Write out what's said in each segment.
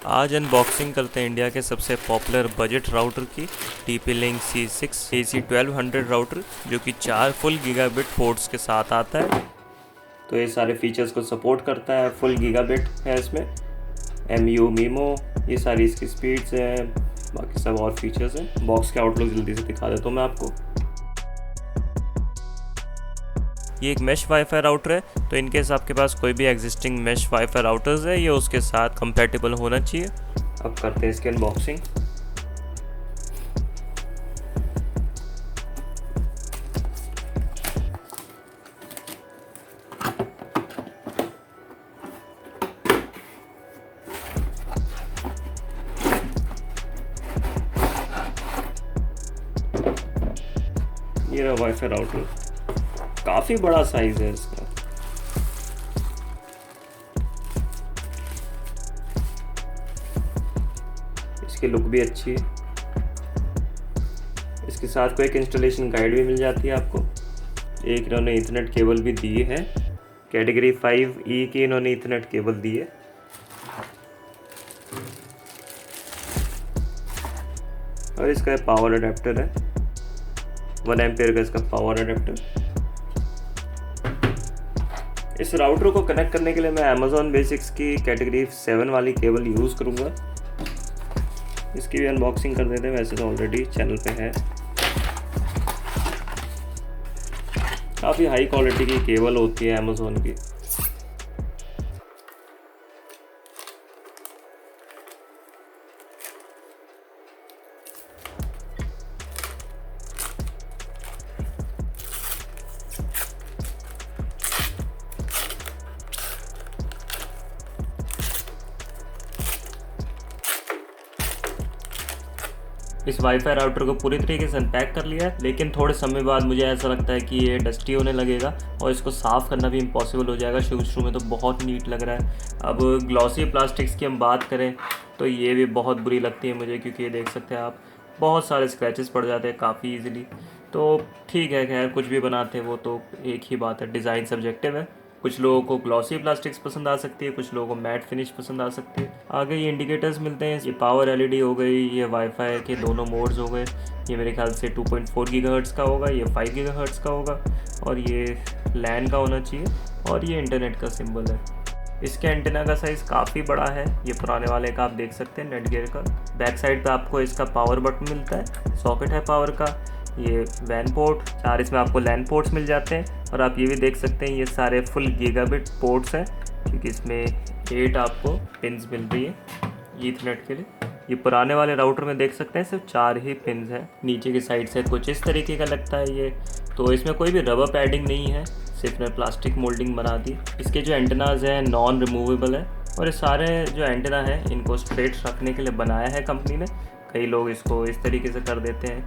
आज अनबॉक्सिंग करते हैं इंडिया के सबसे पॉपुलर बजट राउटर की TP-Link C6 AC1200 राउटर, जो कि 4 फुल गीगाबिट पोर्ट्स के साथ आता है। तो ये सारे फीचर्स को सपोर्ट करता है। फुल गीगाबिट है इसमें, MU MIMO, ये सारी इसकी स्पीड्स हैं, बाकी सब और फीचर्स हैं। बॉक्स के आउटलुक जल्दी से दिखा देता हूँ मैं आपको। ये एक मैश वाईफाई राउटर है, तो इनकेस आपके पास कोई भी एग्जिस्टिंग मैश वाईफाई राउटर्स है ये उसके साथ कंपैटिबल होना चाहिए। अब करते हैं इसकी अनबॉक्सिंग। ये रहा वाईफाई राउटर, काफ़ी बड़ा साइज है इसका। इसकी लुक भी अच्छी है। इसके साथ को एक इंस्टॉलेशन गाइड भी मिल जाती है आपको। एक इन्होंने ईथरनेट केबल भी दी है, कैटेगरी 5E की इन्होंने ईथरनेट केबल दी है। और इसका पावर अडेप्टर है, 1 एम्पियर का इसका पावर अडेप्टर। इस राउटर को कनेक्ट करने के लिए मैं Amazon Basics की कैटेगरी 7 वाली केबल यूज़ करूँगा। इसकी भी अनबॉक्सिंग कर देते हैं, वैसे तो ऑलरेडी चैनल पे है। काफ़ी हाई क्वालिटी की केबल होती है Amazon की। इस वाईफाई राउटर को पूरी तरीके से अनपैक कर लिया है, लेकिन थोड़े समय बाद मुझे ऐसा लगता है कि ये डस्टी होने लगेगा और इसको साफ़ करना भी इम्पॉसिबल हो जाएगा। शुरू में तो बहुत नीट लग रहा है। अब ग्लॉसी प्लास्टिक्स की हम बात करें तो ये भी बहुत बुरी लगती है मुझे, क्योंकि ये देख सकते हैं आप बहुत सारे स्क्रैचेस पड़ जाते हैं काफ़ी ईजिली। तो ठीक है, खैर कुछ भी बनाते हैं वो तो एक ही बात है, डिज़ाइन सब्जेक्टिव है। कुछ लोगों को ग्लॉसी प्लास्टिक्स पसंद आ सकती है, कुछ लोगों को मैट फिनिश पसंद आ सकती है। आगे ये इंडिकेटर्स मिलते हैं, ये पावर LED हो गई, ये वाईफाई के दोनों मोड्स हो गए। ये मेरे ख्याल से 2.4 गीगाहर्ट्ज़ का होगा, ये 5 गीगाहर्ट्ज़ का होगा, और ये लैन का होना चाहिए, और ये इंटरनेट का सिंबल है। इसके एंटेना का साइज़ काफ़ी बड़ा है, ये पुराने वाले का आप देख सकते हैं नेटगियर का। बैक साइड पे आपको इसका पावर बटन मिलता है, सॉकेट है पावर का, ये वैन पोर्ट, 4 इसमें आपको लैन पोर्ट्स मिल जाते हैं। और आप ये भी देख सकते हैं ये सारे फुल गीगाबिट पोर्ट्स हैं, क्योंकि इसमें 8 आपको पिन्स मिल रही है ईथरनेट के लिए। ये पुराने वाले राउटर में देख सकते हैं सिर्फ 4 ही पिन्स हैं। नीचे की साइड से कुछ इस तरीके का लगता है ये, तो इसमें कोई भी रबर पैडिंग नहीं है, सिर्फ ने प्लास्टिक मोल्डिंग बना दी। इसके जो एंटेनाज हैं नॉन रिमूवेबल है, और ये सारे जो एंटेना हैं इनको स्ट्रेट रखने के लिए बनाया है कंपनी ने। कई लोग इसको इस तरीके से कर देते हैं,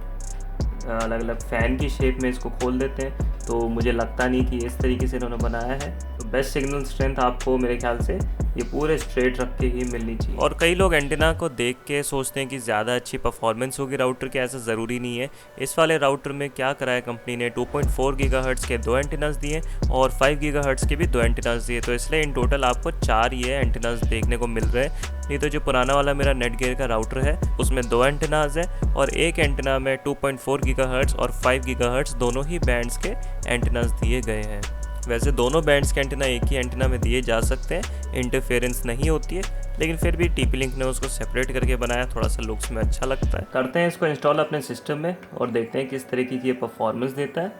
अलग अलग फ़ैन की शेप में इसको खोल देते हैं, तो मुझे लगता नहीं कि इस तरीके से इन्होंने बनाया है। तो बेस्ट सिग्नल स्ट्रेंथ आपको मेरे ख्याल से ये पूरे स्ट्रेट रख के ही मिलनी चाहिए। और कई लोग एंटेना को देख के सोचते हैं कि ज़्यादा अच्छी परफॉर्मेंस होगी राउटर की, ऐसा ज़रूरी नहीं है। इस वाले राउटर में क्या करा है कंपनी ने, 2.4 गीगाहर्ट्ज़ के 2 एंटेनास दिए और 5 गीगाहर्ट्ज़ के भी 2 एंटेनास दिए, तो इसलिए इन टोटल आपको 4 ये एंटेनास देखने को मिल रहे हैं। नहीं तो जो पुराना वाला मेरा नेटगियर का राउटर है उसमें 2 एंटेनास है, और एक एंटेना में 2.4 गीगाहर्ट्ज़ और 5 गीगाहर्ट्ज़ दोनों ही बैंड्स के एंटेनास दिए गए हैं। वैसे दोनों बैंड्स के एंटेना एक ही एंटेना में दिए जा सकते हैं, इंटरफेरेंस नहीं होती है, लेकिन फिर भी TP-Link ने उसको सेपरेट करके बनाया, थोड़ा सा लुक्स में अच्छा लगता है। करते हैं इसको इंस्टॉल अपने सिस्टम में और देखते हैं किस तरीके की ये परफॉर्मेंस देता है।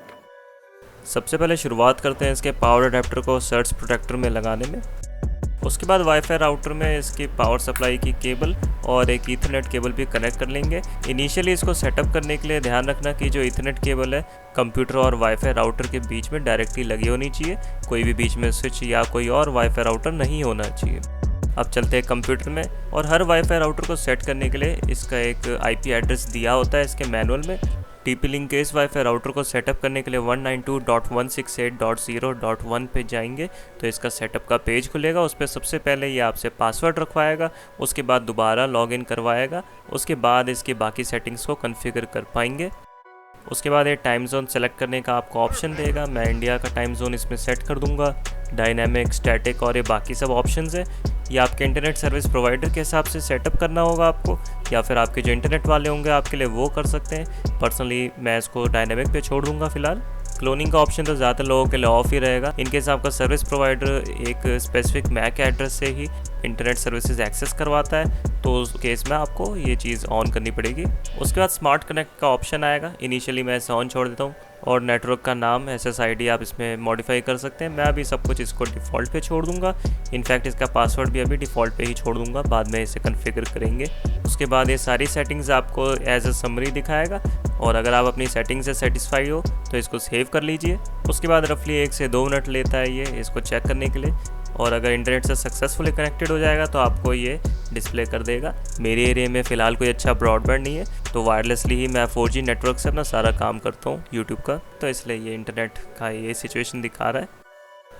सबसे पहले शुरुआत करते हैं इसके पावर अडेप्टर को सर्च प्रोटेक्टर में लगाने में। उसके बाद वाईफाई राउटर में इसकी पावर सप्लाई की केबल और एक ईथरनेट केबल भी कनेक्ट कर लेंगे। इनिशियली इसको सेटअप करने के लिए ध्यान रखना कि जो ईथरनेट केबल है कंप्यूटर और वाईफाई राउटर के बीच में डायरेक्टली लगी होनी चाहिए, कोई भी बीच में स्विच या कोई और वाईफाई राउटर नहीं होना चाहिए। अब चलते हैं कंप्यूटर में, और हर वाईफाई राउटर को सेट करने के लिए इसका एक IP एड्रेस दिया होता है इसके मैनुअल में। TP-Link के इस वाईफाई राउटर को सेटअप करने के लिए 192.168.0.1 पे जाएंगे तो इसका सेटअप का पेज खुलेगा। उस पर सबसे पहले ये आपसे पासवर्ड रखवाएगा, उसके बाद दोबारा लॉगिन करवाएगा, उसके बाद इसकी बाकी सेटिंग्स को कॉन्फ़िगर कर पाएंगे। उसके बाद ये टाइम जोन सेलेक्ट करने का आपको ऑप्शन देगा। मैं इंडिया का टाइम जोन इसमें सेट कर दूंगा। डायनामिक, स्टैटिक और ये बाकी सब ऑप्शंस हैं। ये आपके इंटरनेट सर्विस प्रोवाइडर के हिसाब से सेटअप करना होगा आपको, या फिर आपके जो इंटरनेट वाले होंगे आपके लिए वो कर सकते हैं। पर्सनली मैं इसको डायनामिक पे छोड़ दूंगा फिलहाल। क्लोनिंग का ऑप्शन तो ज़्यादातर लोगों के लिए ऑफ ही रहेगा। इनकेस आपका सर्विस प्रोवाइडर एक स्पेसिफिक मैक एड्रेस से ही इंटरनेट सर्विसेज एक्सेस करवाता है तो उस केस में आपको ये चीज़ ऑन करनी पड़ेगी। उसके बाद स्मार्ट कनेक्ट का ऑप्शन आएगा। इनिशियली मैं इसे ऑन छोड़ देता हूँ, और नेटवर्क का नाम SSID आप इसमें मॉडिफाई कर सकते हैं। मैं अभी सब कुछ इसको डिफ़ॉल्ट पे छोड़ दूंगा। इनफैक्ट इसका पासवर्ड भी अभी डिफ़ॉल्ट पे ही छोड़ दूंगा, बाद में इसे कॉन्फ़िगर करेंगे। उसके बाद ये सारी सेटिंग्स आपको एज अ समरी दिखाएगा, और अगर आप अपनी सेटिंग से सेटिस्फाई हो तो इसको सेव कर लीजिए। उसके बाद रफली 1 से 2 मिनट लेता है ये इसको चेक करने के लिए, और अगर इंटरनेट से सक्सेसफुली कनेक्टेड हो जाएगा तो आपको ये डिस्प्ले कर देगा। मेरे एरिया में फ़िलहाल कोई अच्छा ब्रॉडबैंड नहीं है, तो वायरलेसली ही मैं 4G नेटवर्क से अपना सारा काम करता हूँ यूट्यूब का, तो इसलिए ये इंटरनेट का ये सिचुएशन दिखा रहा है।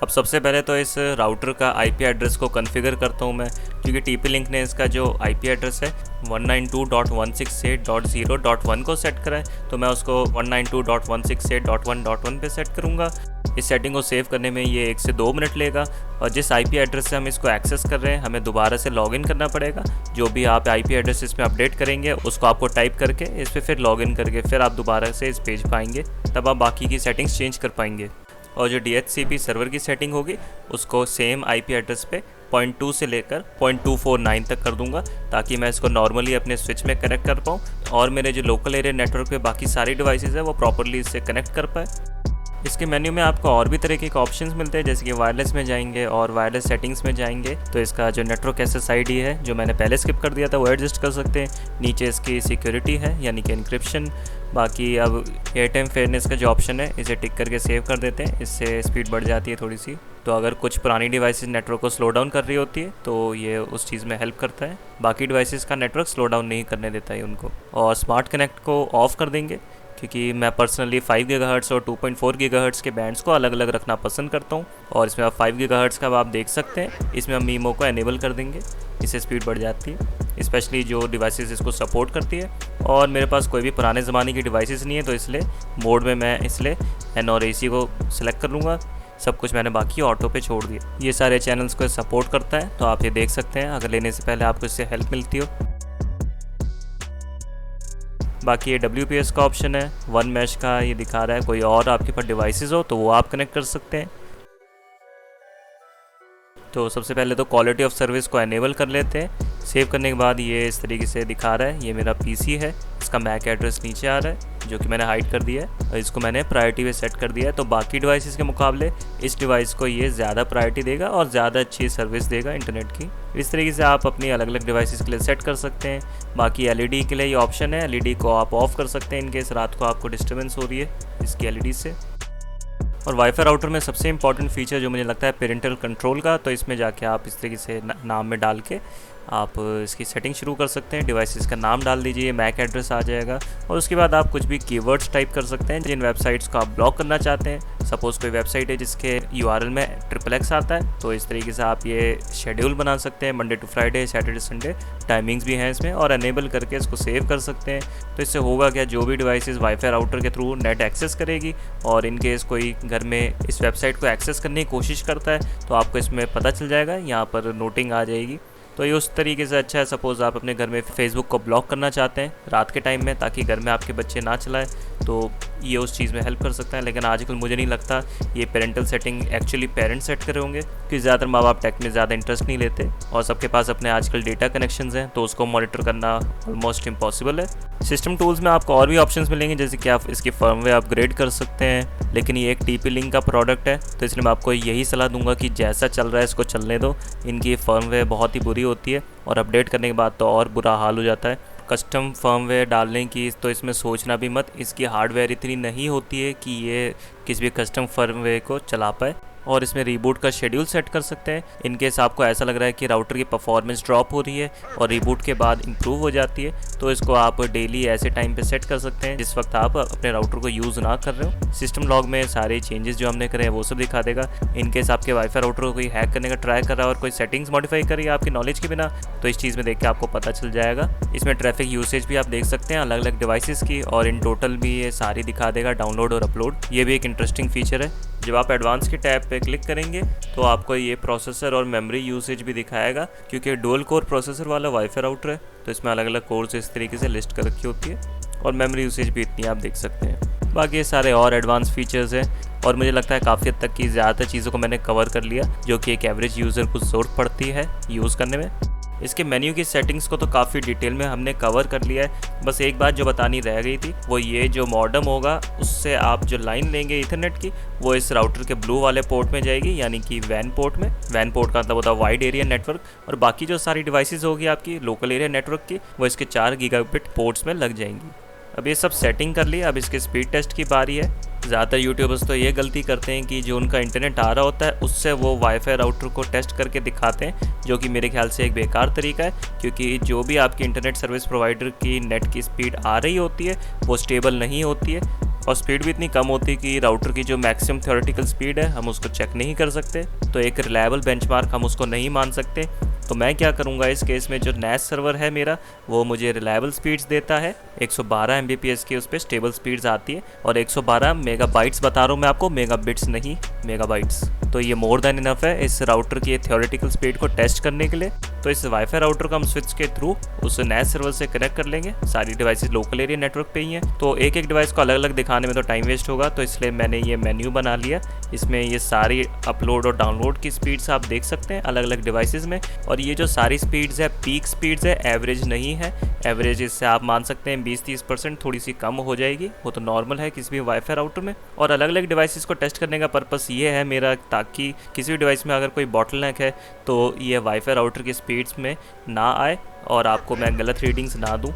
अब सबसे पहले तो इस राउटर का IP एड्रेस को कॉन्फ़िगर करता हूँ मैं, क्योंकि TP-Link ने इसका जो IP एड्रेस है 192.168.0.1 को सेट करा है, तो मैं उसको 192.168.1.1 पे सेट करूँगा। इस सेटिंग को सेव करने में ये 1 से 2 मिनट लेगा, और जिस IP एड्रेस से हम इसको एक्सेस कर रहे हैं हमें दोबारा से लॉगिन करना पड़ेगा। जो भी आप IP एड्रेस इसमें अपडेट करेंगे उसको आपको टाइप करके इस पर फिर लॉगिन करके फिर आप दोबारा से इस पेज पर आएंगे, तब आप बाकी की सेटिंग्स चेंज कर पाएंगे। और जो DHCP सर्वर की सेटिंग होगी उसको सेम IP एड्रेस पे 0.2 से लेकर 0.249 तक कर दूंगा, ताकि मैं इसको नॉर्मली अपने स्विच में कनेक्ट कर पाऊँ और मेरे जो लोकल एरिया नेटवर्क पे बाकी सारी डिवाइसेस है वो प्रॉपरली इससे कनेक्ट कर पाए। इसके मेन्यू में आपको और भी तरीके के ऑप्शंस मिलते हैं, जैसे कि वायरलेस में जाएंगे और वायरलेस सेटिंग्स में जाएंगे तो इसका जो नेटवर्क SSID है जो मैंने पहले स्किप कर दिया था वो एडजस्ट कर सकते हैं। नीचे इसकी सिक्योरिटी है यानी कि इनक्रिप्शन। बाकी अब एयर टाइम फेयरनेस का जो ऑप्शन है इसे टिक करके सेव कर देते हैं, इससे स्पीड बढ़ जाती है थोड़ी सी। तो अगर कुछ पुरानी डिवाइसेस नेटवर्क को स्लो डाउन कर रही होती है तो ये उस चीज़ में हेल्प करता है, बाकी डिवाइसेस का नेटवर्क स्लो डाउन नहीं करने देता है उनको। और स्मार्ट कनेक्ट को ऑफ़ कर देंगे, क्योंकि मैं पर्सनली 5 GHz और 2.4 GHz के बैंड्स को अलग अलग रखना पसंद करता हूँ। और इसमें आप 5 GHz का आप देख सकते हैं, इसमें हम मीमो को एनेबल कर देंगे, इससे स्पीड बढ़ जाती है, स्पेशली जो डिवाइसेस इसको सपोर्ट करती है। और मेरे पास कोई भी पुराने ज़माने की डिवाइसेस नहीं है, तो इसलिए मोड में मैं इसलिए N और AC को सिलेक्ट कर लूँगा। सब कुछ मैंने बाकी ऑटो पे छोड़ दिया। ये सारे चैनल्स को सपोर्ट करता है, तो आप ये देख सकते हैं अगर लेने से पहले आपको इससे हेल्प मिलती हो। बाकी ये WPS का ऑप्शन है, वन मैश का ये दिखा रहा है। कोई और आपके पास डिवाइसेस हो तो वो आप कनेक्ट कर सकते हैं। तो सबसे पहले तो क्वालिटी ऑफ सर्विस को एनेबल कर लेते हैं। सेव करने के बाद ये इस तरीके से दिखा रहा है। ये मेरा PC है, इसका मैक एड्रेस नीचे आ रहा है जो कि मैंने हाइड कर दिया है, और इसको मैंने प्रायोरिटी पे सेट कर दिया है। तो बाकी डिवाइसेस के मुकाबले इस डिवाइस को ये ज़्यादा प्रायोरिटी देगा और ज़्यादा अच्छी सर्विस देगा इंटरनेट की। इस तरीके से आप अपनी अलग अलग डिवाइसेस के लिए सेट कर सकते हैं। बाकी LED के लिए ये ऑप्शन है, LED को आप ऑफ़ कर सकते हैं इनकेस रात को आपको डिस्टर्बेंस हो रही है इसकी LED से। और वाईफाई राउटर में सबसे इंपॉर्टेंट फीचर जो मुझे लगता है पेरेंटल कंट्रोल का, तो इसमें जाके आप इस तरीके से नाम में डाल के आप इसकी सेटिंग शुरू कर सकते हैं। डिवाइसेस का नाम डाल दीजिए, मैक एड्रेस आ जाएगा, और उसके बाद आप कुछ भी कीवर्ड्स टाइप कर सकते हैं जिन वेबसाइट्स को आप ब्लॉक करना चाहते हैं। सपोज़ कोई वेबसाइट है जिसके URL में XXX आता है, तो इस तरीके से आप ये शेड्यूल बना सकते हैं, Monday to Friday, Saturday Sunday, timings भी हैं इसमें, और एनेबल करके इसको सेव कर सकते हैं। तो इससे होगा क्या, जो भी डिवाइसेस वाईफाई राउटर के थ्रू नेट एक्सेस करेगी और इनकेस कोई घर में इस वेबसाइट को एक्सेस करने की कोशिश करता है तो आपको इसमें पता चल जाएगा, यहाँ पर नोटिंग आ जाएगी। तो ये उस तरीके से अच्छा है। सपोज़ आप अपने घर में फेसबुक को ब्लॉक करना चाहते हैं रात के टाइम में, ताकि घर में आपके बच्चे ना चलाएं, तो ये उस चीज़ में हेल्प कर सकता है। लेकिन आजकल मुझे नहीं लगता ये parental setting actually parents set करे होंगे, क्योंकि ज़्यादातर माँ बाप टेक में ज़्यादा इंटरेस्ट नहीं लेते और सबके पास अपने आजकल डेटा कनेक्शंस हैं, तो उसको मॉनिटर करना ऑलमोस्ट इम्पॉसिबल है। सिस्टम टूल्स में आपको और भी ऑप्शंस मिलेंगे, जैसे कि आप इसकी फर्मवेयर अपग्रेड कर सकते हैं, लेकिन ये एक TP-Link का प्रोडक्ट है, तो इसलिए मैं आपको यही सलाह दूंगा कि जैसा चल रहा है इसको चलने दो। इनकी फर्मवेयर बहुत ही बुरी होती है और अपडेट करने के बाद तो और बुरा हाल हो जाता है। कस्टम फर्मवेयर डालने की तो इसमें सोचना भी मत, इसकी हार्डवेयर इतनी नहीं होती है कि ये किसी भी कस्टम फर्मवेयर को चला पाए। और इसमें रीबूट का शेड्यूल सेट कर सकते हैं। इनकेस आपको ऐसा लग रहा है कि राउटर की परफॉर्मेंस ड्रॉप हो रही है और रीबूट के बाद इंप्रूव हो जाती है, तो इसको आप डेली ऐसे टाइम पे सेट कर सकते हैं जिस वक्त आप अपने राउटर को यूज़ ना कर रहे हो। सिस्टम लॉग में सारे चेंजेस जो हमने करे हैं वो सब दिखा देगा। इनकेस आपके वाईफाई राउटर को कोई हैक करने का ट्राई कर रहा है और कोई सेटिंग्स मॉडिफाई करी है आपकी नॉलेज के बिना, तो इस चीज़ में देख के आपको पता चल जाएगा। इसमें ट्रैफिक यूसेज भी आप देख सकते हैं अलग अलग डिवाइसेस की, और इन टोटल भी ये सारी दिखा देगा, डाउनलोड और अपलोड। ये भी एक इंटरेस्टिंग फीचर है। जब आप एडवांस के टैब पे क्लिक करेंगे तो आपको ये प्रोसेसर और मेमोरी यूसेज भी दिखाएगा, क्योंकि डुअल कोर प्रोसेसर वाला वाईफाई राउटर है तो इसमें अलग अलग कोर्स इस तरीके से लिस्ट कर रखी होती है और मेमोरी यूसेज भी इतनी आप देख सकते हैं। बाकी ये सारे और एडवांस फीचर्स हैं और मुझे लगता है काफ़ी हद तक की ज़्यादातर चीज़ों को मैंने कवर कर लिया जो कि एक एवरेज यूज़र को ज़रूरत पड़ती है यूज़ करने में। इसके मेन्यू की सेटिंग्स को तो काफ़ी डिटेल में हमने कवर कर लिया है। बस एक बात जो बतानी रह गई थी वो ये, जो मॉडेम होगा उससे आप जो लाइन लेंगे ईथरनेट की वो इस राउटर के ब्लू वाले पोर्ट में जाएगी, यानी कि वैन पोर्ट में। वैन पोर्ट का मतलब होता है वाइड एरिया नेटवर्क, और बाकी जो सारी डिवाइसेस होगी आपकी लोकल एरिया नेटवर्क की वो इसके 4 गीगाबिट पोर्ट्स में लग जाएंगी। अब ये सब सेटिंग कर ली, अब इसके स्पीड टेस्ट की बारी है। ज़्यादातर यूट्यूबर्स तो ये गलती करते हैं कि जो उनका इंटरनेट आ रहा होता है उससे वो वाईफाई राउटर को टेस्ट करके दिखाते हैं, जो कि मेरे ख्याल से एक बेकार तरीका है, क्योंकि जो भी आपकी इंटरनेट सर्विस प्रोवाइडर की नेट की स्पीड आ रही होती है वो स्टेबल नहीं होती है और स्पीड भी इतनी कम होती है कि राउटर की जो मैक्सिमम थ्योरेटिकल स्पीड है हम उसको चेक नहीं कर सकते, तो एक रिलायबल बेंचमार्क हम उसको नहीं मान सकते। तो मैं क्या करूँगा इस केस में, जो NAS सर्वर है मेरा वो मुझे रिलायबल स्पीड्स देता है, 112 Mbps की उस पर स्टेबल स्पीड्स आती है और 112 मेगाबाइट्स बता रहा हूँ मैं आपको, मेगाबिट्स नहीं मेगाबाइट्स। तो ये मोर देन इनफ है इस राउटर की थ्योरेटिकल स्पीड को टेस्ट करने के लिए। तो इस वाईफाई राउटर को हम स्विच के थ्रू उस NAS सर्वर से कनेक्ट कर लेंगे। सारी डिवाइसेस लोकल एरिया नेटवर्क पे ही हैं, तो एक एक डिवाइस को अलग अलग दिखाने में तो टाइम वेस्ट होगा, तो इसलिए मैंने ये मेन्यू बना लिया। इसमें ये सारी अपलोड और डाउनलोड की स्पीड्स आप देख सकते हैं अलग अलग डिवाइसेस में, और ये जो सारी स्पीड्स है पीक स्पीड्स है, एवरेज नहीं है। एवरेज इससे आप मान सकते हैं 20-30% थोड़ी सी कम हो जाएगी, वो तो नॉर्मल है किसी भी वाईफाई राउटर में। और अलग अलग डिवाइसेस को टेस्ट करने का पर्पस ये है मेरा, ताकि किसी भी डिवाइस में अगर कोई बॉटलनेक है तो ये वाईफाई राउटर की स्पीड्स में ना आए और आपको मैं गलत रीडिंग्स ना दूं।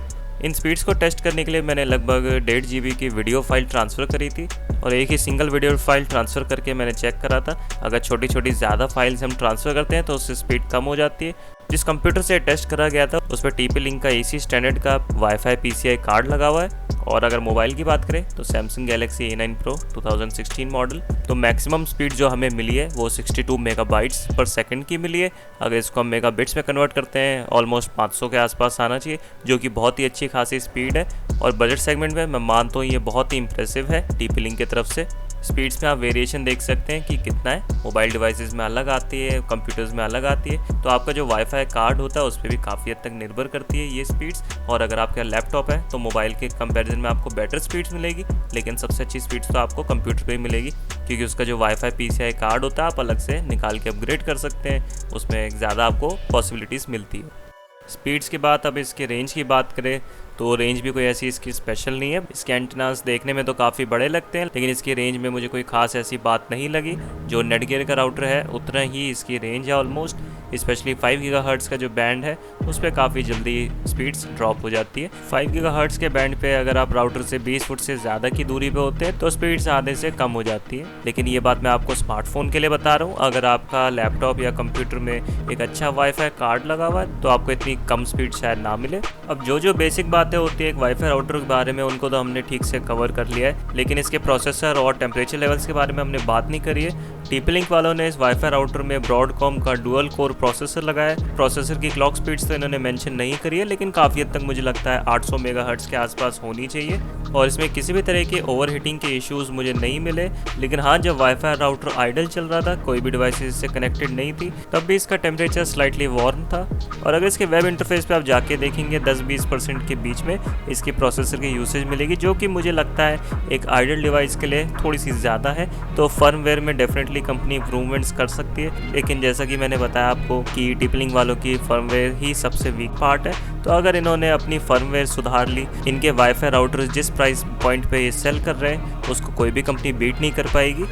इन स्पीड्स को टेस्ट करने के लिए मैंने लगभग 1.5 GB की वीडियो फाइल ट्रांसफ़र करी थी और एक ही सिंगल वीडियो फाइल ट्रांसफ़र करके मैंने चेक करा था। अगर छोटी छोटी ज़्यादा फाइल्स हम ट्रांसफ़र करते हैं तो उससे स्पीड कम हो जाती है। जिस कंप्यूटर से टेस्ट करा गया था उस पर TP-Link का AC स्टैंडर्ड का वाईफाई PCI कार्ड लगा हुआ है। और अगर मोबाइल की बात करें तो Samsung Galaxy A9 Pro 2016 model, तो मैक्सिमम स्पीड जो हमें मिली है वो 62 मेगाबाइट्स पर सेकंड की मिली है। अगर इसको हम मेगाबिट्स में कन्वर्ट करते हैं ऑलमोस्ट 500 के आसपास आना चाहिए, जो कि बहुत ही अच्छी खासी स्पीड है और बजट सेगमेंट में मैं मानता हूँ ये बहुत ही इंप्रेसिव है TP-Link की तरफ से। स्पीड्स में आप वेरिएशन देख सकते हैं कि कितना है, मोबाइल डिवाइसेस में अलग आती है, कंप्यूटर्स में अलग आती है, तो आपका जो वाईफाई कार्ड होता है उस पर भी काफ़ी हद तक निर्भर करती है ये स्पीड्स। और अगर आपका लैपटॉप है तो मोबाइल के कंपैरिजन में आपको बेटर स्पीड्स मिलेगी, लेकिन सबसे अच्छी स्पीड्स तो आपको कंप्यूटर पे ही मिलेगी, क्योंकि उसका जो वाईफाई PCI कार्ड होता है आप अलग से निकाल के अपग्रेड कर सकते हैं, उसमें ज़्यादा आपको पॉसिबिलिटीज़ मिलती है। स्पीड्स के बाद अब इसके रेंज की बात करें तो रेंज भी कोई ऐसी इसकी स्पेशल नहीं है। इसके एंटेनास देखने में तो काफ़ी बड़े लगते हैं, लेकिन इसकी रेंज में मुझे कोई खास ऐसी बात नहीं लगी। जो नेटगियर का राउटर है उतना ही इसकी रेंज है ऑलमोस्ट, स्पेशली 5 GHz का जो बैंड है उस पर काफ़ी जल्दी स्पीड्स ड्रॉप हो जाती है। 5 GHz के बैंड पे अगर आप राउटर से 20 फुट से ज़्यादा की दूरी पे होते हैं तो स्पीड्स आधे से कम हो जाती है। लेकिन ये बात मैं आपको स्मार्टफोन के लिए बता रहा हूँ, अगर आपका लैपटॉप या कंप्यूटर में एक अच्छा वाईफाई कार्ड लगा हुआ है तो आपको इतनी कम स्पीड शायद ना मिले। अब जो बेसिक बातें होती है एक वाईफाई राउटर के बारे में उनको तो हमने ठीक से कवर कर लिया है, लेकिन इसके प्रोसेसर और टेम्परेचर लेवल्स के बारे में हमने बात नहीं करी है। TP-Link वालों ने इस वाईफाई राउटर में ब्रॉडकॉम का डुअल कोर प्रोसेसर लगाया है। प्रोसेसर की क्लॉक स्पीड्स तो इन्होंने मेंशन नहीं करी है, लेकिन काफ़ी हद तक मुझे लगता है 800 मेगाहर्ट्ज़ के आसपास होनी चाहिए और इसमें किसी भी तरह के ओवरहीटिंग के इश्यूज़ मुझे नहीं मिले। लेकिन हाँ, जब वाईफाई राउटर आइडल चल रहा था, कोई भी डिवाइस इससे कनेक्टेड नहीं थी, तब भी इसका टेम्परेचर स्लाइटली वार्म था। और अगर इसके वेब इंटरफेस पे आप जाके देखेंगे 10-20% के बीच में इसकी प्रोसेसर की यूसेज मिलेगी, जो कि मुझे लगता है एक आइडल डिवाइस के लिए थोड़ी सी ज़्यादा है। तो फर्मवेयर में डेफिनेटली कंपनी इंप्रूवमेंट्स कर सकती है, लेकिन जैसा कि मैंने बताया आपको कि TP-Link वालों की फर्मवेयर ही सबसे वीक पार्ट है। तो अगर इन्होंने अपनी फर्मवेयर सुधार ली, इनके वाईफाई राउटर्स जिस प्राइस पॉइंट पे ये सेल कर रहे हैं उसको कोई भी कंपनी बीट नहीं कर पाएगी।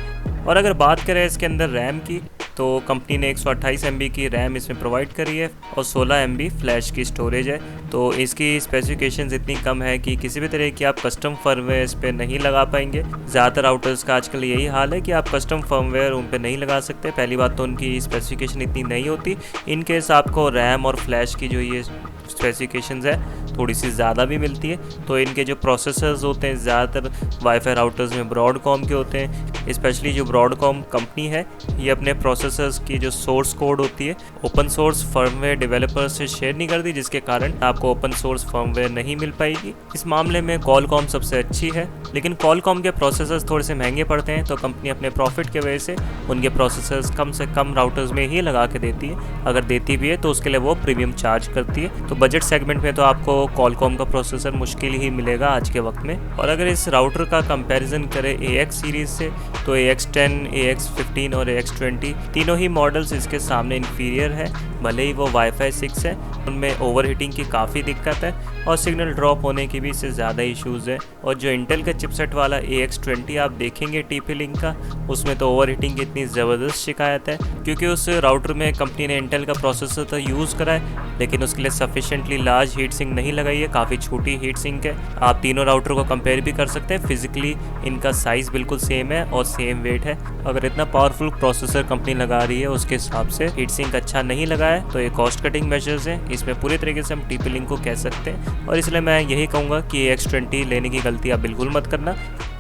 और अगर बात करें इसके अंदर रैम की, तो कंपनी ने 128 MB की रैम इसमें प्रोवाइड करी है और 16 MB फ्लैश की स्टोरेज है। तो इसकी स्पेसिफिकेशंस इतनी कम है कि किसी भी तरह की आप कस्टम फर्मवेयर इस पर नहीं लगा पाएंगे। ज़्यादातर राउटर्स का आजकल यही हाल है कि आप कस्टम फर्मवेयर उन पर नहीं लगा सकते। पहली बात तो उनकी स्पेसिफिकेशन इतनी नहीं होती, इनकेस आपको रैम और फ्लैश की जो ये स्पेसिफिकेशंस है थोड़ी सी ज़्यादा भी मिलती है। तो इनके जो प्रोसेसर्स होते हैं ज़्यादातर वाईफाई राउटर्स में ब्रॉडकॉम के होते हैं, स्पेशली जो ब्रॉडकॉम कंपनी है ये अपने प्रोसेसर्स की जो सोर्स कोड होती है ओपन सोर्स फर्मवेयर डेवलपर से शेयर नहीं करती, जिसके कारण आपको ओपन सोर्स फर्मवेयर नहीं मिल पाएगी। इस मामले में कॉलकॉम सबसे अच्छी है, लेकिन कॉलकॉम के प्रोसेसर्स थोड़े से महंगे पड़ते हैं, तो कंपनी अपने प्रॉफिट के वजह से उनके प्रोसेसर्स कम से कम राउटर्स में ही लगा के देती है। अगर देती भी है तो उसके लिए वो प्रीमियम चार्ज करती है। तो बजट सेगमेंट में तो आपको कॉलकॉम का प्रोसेसर मुश्किल ही मिलेगा आज के वक्त में। और अगर इस राउटर का कंपैरिजन करें AX सीरीज से, तो AX10, AX15 और AX20 तीनों ही मॉडल्स इसके सामने इन्फीरियर है। भले ही वो Wi-Fi 6 है, उनमें ओवरहीटिंग की काफ़ी दिक्कत है और सिग्नल ड्रॉप होने की भी इससे ज़्यादा इश्यूज़ है। और जो इंटेल का चिपसेट वाला AX20 आप देखेंगे TP-Link का, उसमें तो ओवरहीटिंग की इतनी ज़बरदस्त शिकायत है, क्योंकि उस राउटर में कंपनी ने इंटेल का प्रोसेसर तो यूज़ करा है, लेकिन उसके लिए सफिशेंटली लार्ज हीट सिंक नहीं लगाई है, काफ़ी छोटी हीट सिंक है। आप तीनों राउटर को कंपेयर भी कर सकते हैं, फिजिकली इनका साइज़ बिल्कुल सेम है और सेम वेट है। अगर इतना पावरफुल प्रोसेसर कंपनी लगा रही है उसके हिसाब से हीट सिंक अच्छा नहीं लगा है, तो ये कॉस्ट कटिंग मेजर्स हैं। इसमें पूरी तरीके से हम TP-Link को कह सकते हैं, और इसलिए मैं यही कहूँगा कि AX20 लेने की गलती आप बिल्कुल मत करना।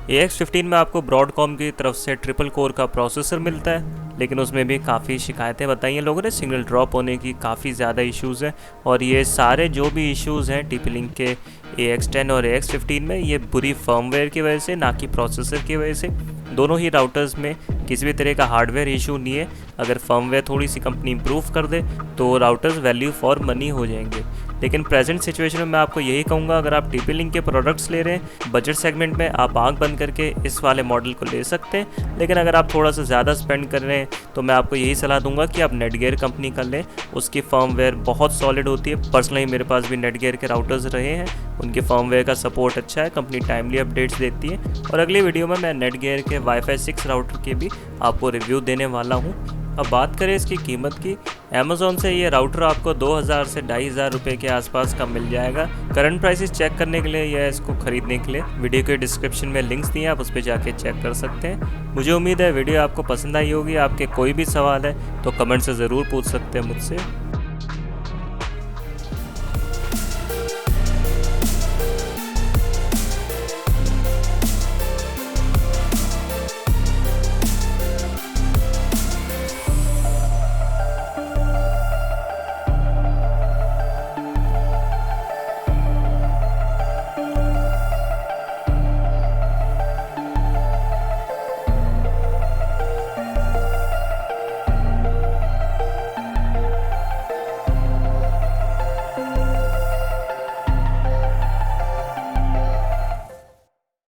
AX15 में आपको ब्रॉडकॉम की तरफ से ट्रिपल कोर का प्रोसेसर मिलता है, लेकिन उसमें भी काफ़ी शिकायतें बताई हैं लोगों ने, सिग्नल ड्रॉप होने की काफ़ी ज़्यादा इश्यूज़ हैं। और ये सारे जो भी इश्यूज़ हैं TP-Link के AX10 और AX15 में, ये बुरी फर्मवेयर की वजह से, ना कि प्रोसेसर की वजह से। दोनों ही राउटर्स में किसी भी तरह का हार्डवेयर इशू नहीं है। अगर फर्मवेयर थोड़ी सी कंपनी इंप्रूव कर दे तो राउटर्स वैल्यू फॉर मनी हो जाएंगे। लेकिन प्रेजेंट सिचुएशन में मैं आपको यही कहूँगा, अगर आप TP-Link के प्रोडक्ट्स ले रहे हैं बजट सेगमेंट में, आप आंख बंद करके इस वाले मॉडल को ले सकते हैं। लेकिन अगर आप थोड़ा सा ज़्यादा स्पेंड कर रहे हैं तो मैं आपको यही सलाह दूंगा कि आप नेटगियर कंपनी का लें। उसकी फर्मवेयर बहुत सॉलिड होती है। पर्सनली मेरे पास भी नेटगियर के राउटर्स रहे हैं, उनके फर्मवेयर का सपोर्ट अच्छा है, कंपनी टाइमली अपडेट्स देती है। और अगली वीडियो में मैं नेटगियर के Wi-Fi 6 राउटर के भी आपको रिव्यू देने वाला हूँ। अब बात करें इसकी कीमत की, अमेज़ॉन से ये राउटर आपको 2000 से 2500 रुपये के आसपास का मिल जाएगा। करंट प्राइसेस चेक करने के लिए या इसको ख़रीदने के लिए वीडियो के डिस्क्रिप्शन में लिंक्स दिए हैं, आप उस पर जाके चेक कर सकते हैं। मुझे उम्मीद है वीडियो आपको पसंद आई होगी। आपके कोई भी सवाल है तो कमेंट से ज़रूर पूछ सकते हैं मुझसे।